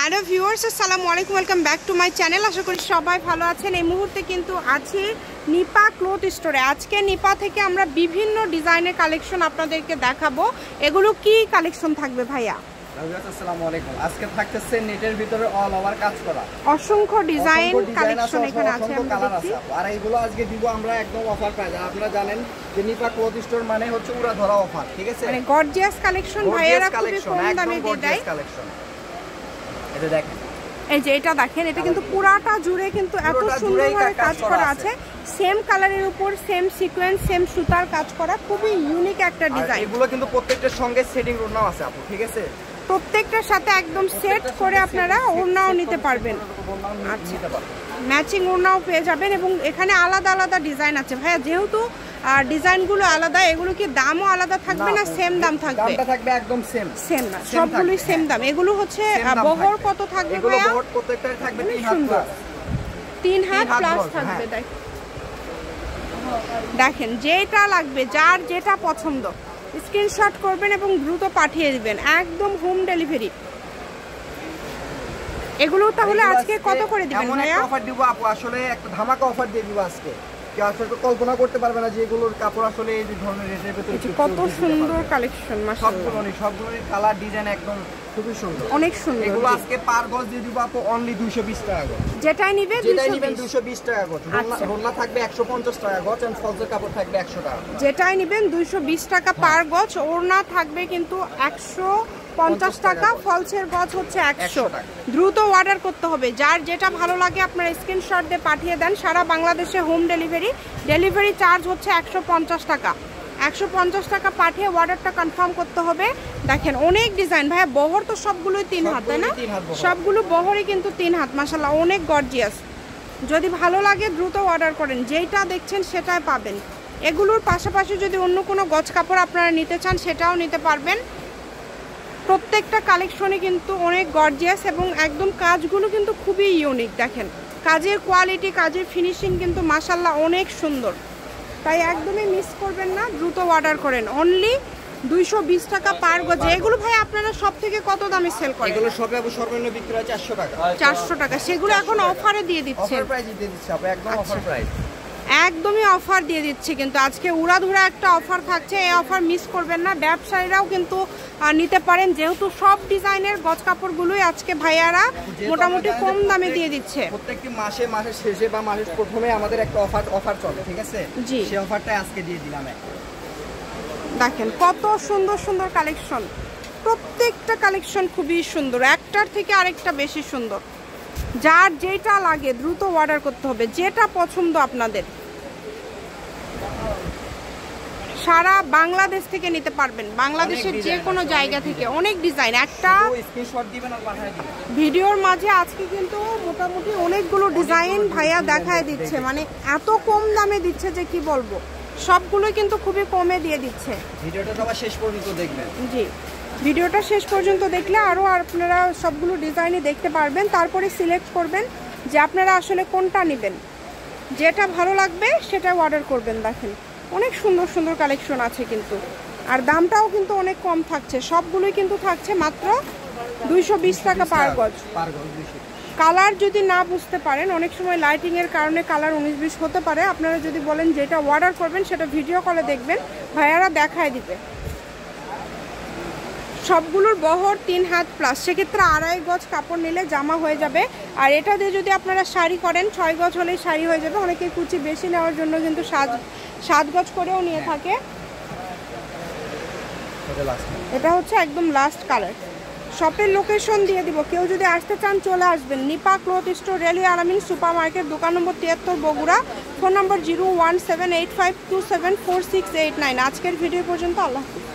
Hello viewers, আসসালামু আলাইকুম, welcome back to my channel. আশা করি সবাই ভালো আছেন। এই মুহূর্তে কিন্তু আছি নিপা ক্লথ স্টোরে। আজকে নিপা থেকে আমরা বিভিন্ন ডিজাইনের কালেকশন আপনাদেরকে দেখাবো। এগুলো কি কালেকশন থাকবে ভাইয়া? আসসালামু আলাইকুম। আজকে থাকতেছে নেটের ভিতরে অল ওভার কাজ করা অসংখ্য ডিজাইন কালেকশন এখানে আছে। আর এইগুলো আজকে দিব আমরা একদম অফার প্রাইস। আপনারা জানেন যে নিপা ক্লথ স্টোর মানে হচ্ছে পুরো ধরা অফার, ঠিক আছে? মানে গর্জিয়াস কালেকশন ভাইয়ারা খুবই কম দামে দিয়ে দেয়। এটা দেখেন, এই যে এটা দেখেন, এটা কিন্তু পুরাটা জুড়ে কিন্তু এত সুন্দরভাবে কাজ করা আছে। সেম কালারের উপর সেম সিকোয়েন্স, সেম সুতার কাজ করা, খুবই ইউনিক একটা ডিজাইন। এগুলো কিন্তু প্রত্যেকটার সঙ্গে সেটিং ওড়নাও আছে আপু, ঠিক আছে? প্রত্যেকটার সাথে একদম সেট করে আপনারা ওড়নাও নিতে পারবেন। আচ্ছা, ম্যাচিং ওড়নাও পেয়ে যাবেন এবং এখানে আলাদা আলাদা ডিজাইন আছে ভাইয়া। যেহেতু ডিজাইনগুলো আলাদা, এগুলো কি দামও আলাদা থাকবে না সেম দাম থাকবে? দামটা থাকবে একদম সেম। সেম না, সবগুলোই সেম দাম। এগুলো হচ্ছে বহর কত থাকবে ভাইয়া? বহর প্রত্যেকটার থাকবে 3 হাত প্লাস। 3 হাত প্লাস থাকবে। দেখেন, যেটা লাগবে, যার যেটা পছন্দ স্ক্রিনশট করবেন এবং দ্রুত পাঠিয়ে দিবেন, একদম হোম ডেলিভারি। এগুলো তাহলে আজকে কত করে দিবেন ভাইয়া? অফার দিব আপু, আসলে একটা ধামাকা অফার দিয়ে দিব আজকে। কেউ আসলে কল্পনা করতে পারবে না যে এগুলোর কাপড় আসলে এই ধরনের রেটের ভিতরে কত সুন্দর কালেকশন। মাশাআল্লাহ, সবগুলোর কালার ডিজাইন একদম খুবই সুন্দর, অনেক সুন্দর। এগুলো আজকে পার গজ দিয়ে দিব আপু অনলি 220 টাকা গজ। যেটাই নিবেন 220 টাকা গজ। রোলা থাকবে 150 টাকা গজ আর ফলসের কাপড় থাকবে 100 টাকা। যেটাই নিবেন 220 টাকা পার গজ। ওড়না থাকবে কিন্তু 150 টাকা, ফলসের গজ হচ্ছে 100 টাকা। দ্রুত অর্ডার করতে হবে, যার যেটা ভালো লাগে আপনারা স্ক্রিনশট দিয়ে পাঠিয়ে দেন। সারা বাংলাদেশে হোম ডেলিভারি। ডেলিভারি চার্জ হচ্ছে 150 টাকা। 150 টাকা পাঠিয়ে অর্ডারটা কনফার্ম করতে হবে। দেখেন, অনেক ডিজাইন ভাইয়া। বহর তো সবগুলোই 3 হাত, তাই না? সবগুলো বহরই কিন্তু 3 হাত। মাশাআল্লাহ, অনেক গর্জিয়াস। যদি ভালো লাগে দ্রুত অর্ডার করেন, যেটা দেখছেন সেটাই পাবেন। এগুলোর পাশাপাশি যদি অন্য কোনো গজ কাপড় আপনারা নিতে চান সেটাও নিতে পারবেন। প্রত্যেকটা কালেকশনই কিন্তু অনেক গর্জিয়াস এবং একদম কাজগুলো কিন্তু খুবই ইউনিক। দেখেন, কাজের কোয়ালিটি, কাজের ফিনিশিং কিন্তু মাশাআল্লাহ অনেক সুন্দর। তাই একদমই মিস করবেন না, দ্রুত অর্ডার করেন। অনলি 220 টাকা পার গজ। এগুলো ভাই আপনারা সব থেকে কত দামে সেল করেন? এগুলো সবে সর্বনিম্ন বিক্রি হয় 400 টাকা। 400 টাকা। সেগুলো এখন অফারে দিয়ে দিচ্ছে। অফার প্রাইসে দিয়ে দিচ্ছে আপু, একদম অফার প্রাইস। একদমই অফার দিয়ে দিচ্ছে কিন্তু আজকে উড়াধুরা একটা অফার থাকছে। এই অফার মিস করবেন না। ব্যবসায়ীরাও কিন্তু নিতে পারেন, যেহেতু সব ডিজাইনের গজ কাপড়গুলোই আজকে ভাইয়ারা মোটামুটি কম দামে দিয়ে দিচ্ছে। প্রত্যেকটি মাসের শেষে বা মাসের প্রথমে আমাদের একটা অফার চলে, ঠিক আছে? জি, সেই অফারটা আজকে দিয়ে দিলাম। দেখেন কত সুন্দর সুন্দর কালেকশন। প্রত্যেকটা কালেকশন খুবই সুন্দর, একটার থেকে আরেকটা বেশি সুন্দর। যার যেটা লাগে দ্রুত অর্ডার করতে হবে, যেটা পছন্দ আপনাদের। সারা বাংলাদেশ থেকে নিতে পারবেন, বাংলাদেশের যে কোনো জায়গা থেকে। অনেক ডিজাইন। একটা ভিডিওর মাঝে আজকে কিন্তু মোটামুটি অনেকগুলো ডিজাইন ভাইয়া দেখায় দিচ্ছে। মানে এত কম দামে দিচ্ছে যে কি বলবো। সবগুলোই কিন্তু খুবই কমে দিয়ে দিচ্ছে। ভিডিওটা সবাই শেষ পর্যন্ত দেখবেন। জি, ভিডিওটা শেষ পর্যন্ত দেখলে আরও আপনারা সবগুলো ডিজাইনই দেখতে পারবেন। তারপরে সিলেক্ট করবেন যে আপনারা আসলে কোনটা নেবেন। যেটা ভালো লাগবে সেটা অর্ডার করবেন। দেখেন, অনেক সুন্দর সুন্দর কালেকশন আছে কিন্তু, আর দামটাও কিন্তু অনেক কম থাকছে। সবগুলোই কিন্তু থাকছে মাত্র 220 টাকা পার গজ। কালার যদি না বুঝতে পারেন, অনেক সময় লাইটিংয়ের কারণে কালার 19-20 হতে পারে। আপনারা যদি বলেন যেটা অর্ডার করবেন সেটা ভিডিও কলে দেখবেন, ভাইয়ারা দেখায় দিবে। সবগুলোর বহর 3 হাত প্লাস। সেক্ষেত্রে 2.5 গজ কাপড় নিলে জামা হয়ে যাবে। আর এটা দিয়ে যদি আপনারা শাড়ি করেন 6 গজ হলেই শাড়ি হয়ে যাবে। অনেকে কুচি বেশি নেওয়ার জন্য কিন্তু 7 গজ করেও নিয়ে থাকে। এটা হচ্ছে একদম লাস্ট কালার। শপের লোকেশন দিয়ে দিব, কেউ যদি আসতে চান চলে আসবেন। নিপা ক্লথ স্টোর, রেলওয়ে আলামিন সুপার মার্কেট, দোকান নম্বর 73, বগুড়া। ফোন নম্বর 01785274689। আজকের ভিডিও পর্যন্ত। আল্লাহ হাফেজ।